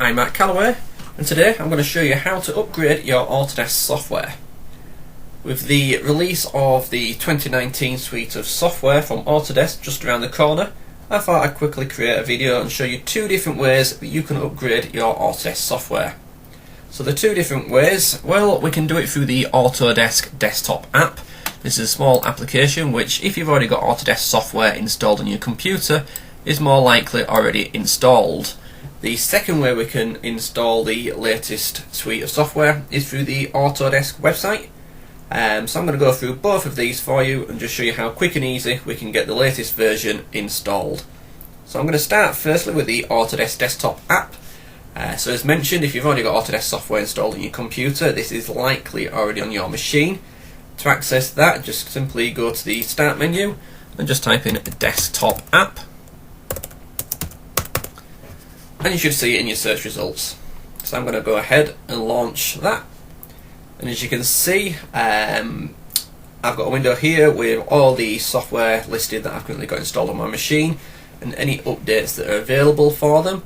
I'm Matt Calloway, and today I'm going to show you how to upgrade your Autodesk software. With the release of the 2019 suite of software from Autodesk just around the corner, I thought I'd quickly create a video and show you two different ways that you can upgrade your Autodesk software. So the two different ways, well, we can do it through the Autodesk Desktop App. This is a small application which, if you've already got Autodesk software installed on your computer, is more likely already installed. The second way we can install the latest suite of software is through the Autodesk website. So I'm going to go through both of these for you and just show you how quick and easy we can get the latest version installed. So I'm going to start firstly with the Autodesk Desktop App. So as mentioned, if you've already got Autodesk software installed on your computer, this is likely already on your machine. To access that, just simply go to the Start menu and just type in Desktop App. And you should see it in your search results. So I'm going to go ahead and launch that. And as you can see, I've got a window here with all the software listed that I've currently got installed on my machine and any updates that are available for them.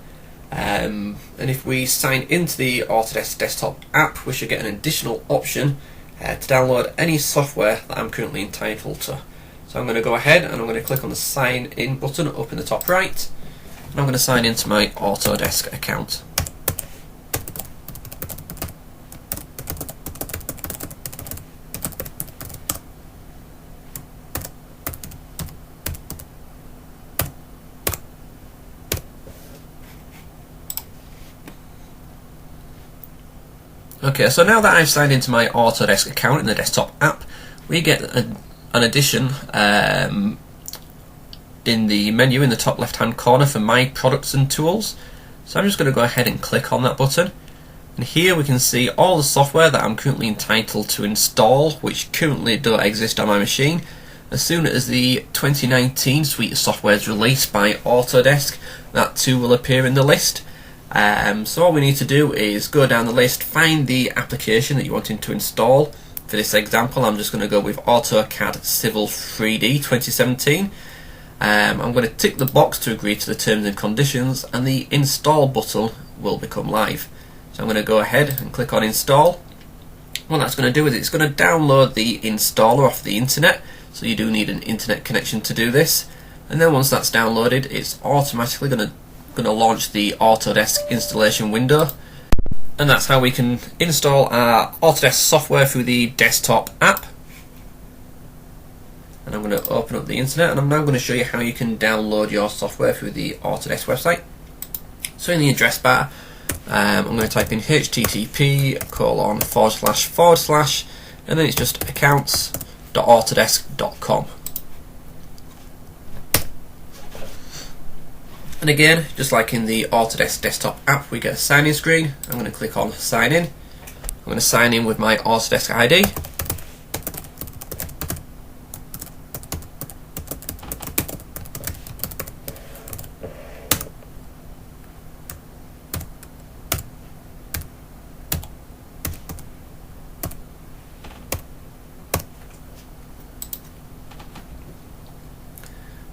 And if we sign into the Autodesk Desktop App, we should get an additional option to download any software that I'm currently entitled to. So I'm going to go ahead and I'm going to click on the Sign In button up in the top right. I'm going to sign into my Autodesk account. Okay, so now that I've signed into my Autodesk account in the desktop app, we get an addition in the menu in the top left hand corner for My Products and Tools. So I'm just going to go ahead and click on that button, and here we can see all the software that I'm currently entitled to install, which currently don't exist on my machine. As soon as the 2019 suite of software is released by Autodesk, that too will appear in the list. So all we need to do is go down the list, find the application that you're wanting to install. For this example, I'm just going to go with AutoCAD Civil 3D 2017. I'm going to tick the box to agree to the terms and conditions, and the install button will become live. So I'm going to go ahead and click on install. What that's going to do is it's going to download the installer off the internet, so you do need an internet connection to do this. And then once that's downloaded, it's automatically going to launch the Autodesk installation window. And that's how we can install our Autodesk software through the desktop app. And I'm going to open up the internet, and I'm now going to show you how you can download your software through the Autodesk website. So in the address bar, I'm going to type in http:// and then it's just accounts.autodesk.com. And again, just like in the Autodesk Desktop app, we get a sign-in screen. I'm going to click on Sign In. I'm going to sign in with my Autodesk ID.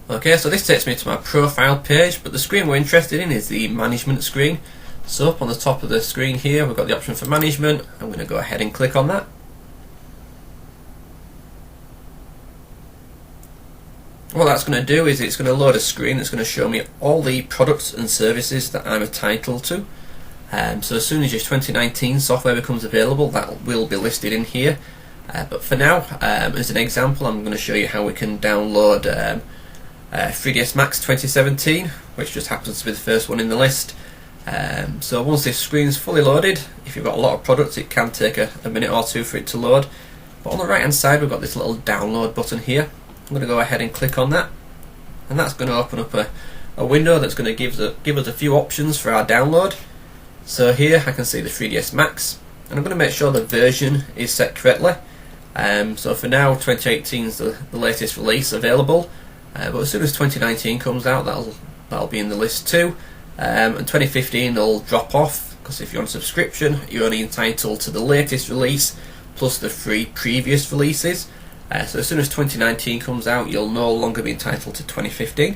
Okay, so this takes me to my profile page, but the screen we're interested in is the management screen. So up on the top of the screen here, we've got the option for management. I'm going to go ahead and click on that. What that's going to do is it's going to load a screen that's going to show me all the products and services that I'm entitled to. So as soon as your 2019 software becomes available, that will be listed in here. But for now, as an example, I'm going to show you how we can download 3ds Max 2017, which just happens to be the first one in the list. So once this screen is fully loaded, if you've got a lot of products, it can take a minute or two for it to load. But on the right hand side, we've got this little download button here. I'm going to go ahead and click on that, and that's going to open up a window that's going to give us a few options for our download. So here I can see the 3ds Max, and I'm going to make sure the version is set correctly. So for now, 2018 is the latest release available. But as soon as 2019 comes out, that'll be in the list too, and 2015 will drop off, because if you're on subscription, you're only entitled to the latest release plus the 3 previous releases. So as soon as 2019 comes out, you'll no longer be entitled to 2015.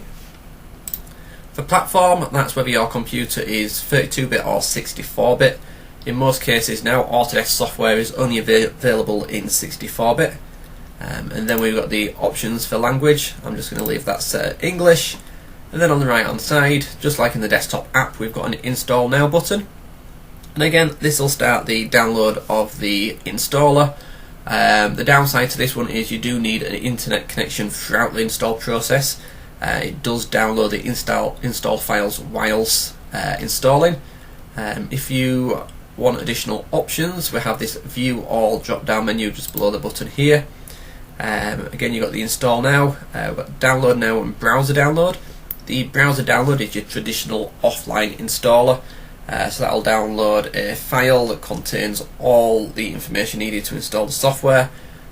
For platform, that's whether your computer is 32-bit or 64-bit. In most cases now, Autodesk software is only available in 64-bit. And then we've got the options for language. I'm just going to leave that set English. And then on the right hand side, just like in the desktop app, we've got an Install Now button. And again, this will start the download of the installer. The downside to this one is you do need an internet connection throughout the install process. It does download the install files whilst installing. If you want additional options, we have this View All drop down menu just below the button here. Again, you've got the Install Now, we've got Download Now and Browser Download. The Browser Download is your traditional offline installer. So that will download a file that contains all the information needed to install the software.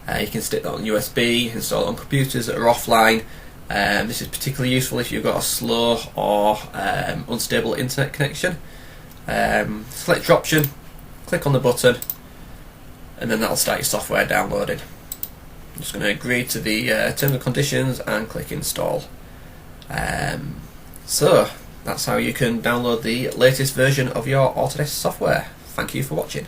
You can stick that on USB, install it on computers that are offline. This is particularly useful if you've got a slow or unstable internet connection. Select your option, click on the button, and then that'll start your software downloading. I'm just going to agree to the terms and conditions and click install. So that's how you can download the latest version of your Autodesk software. Thank you for watching.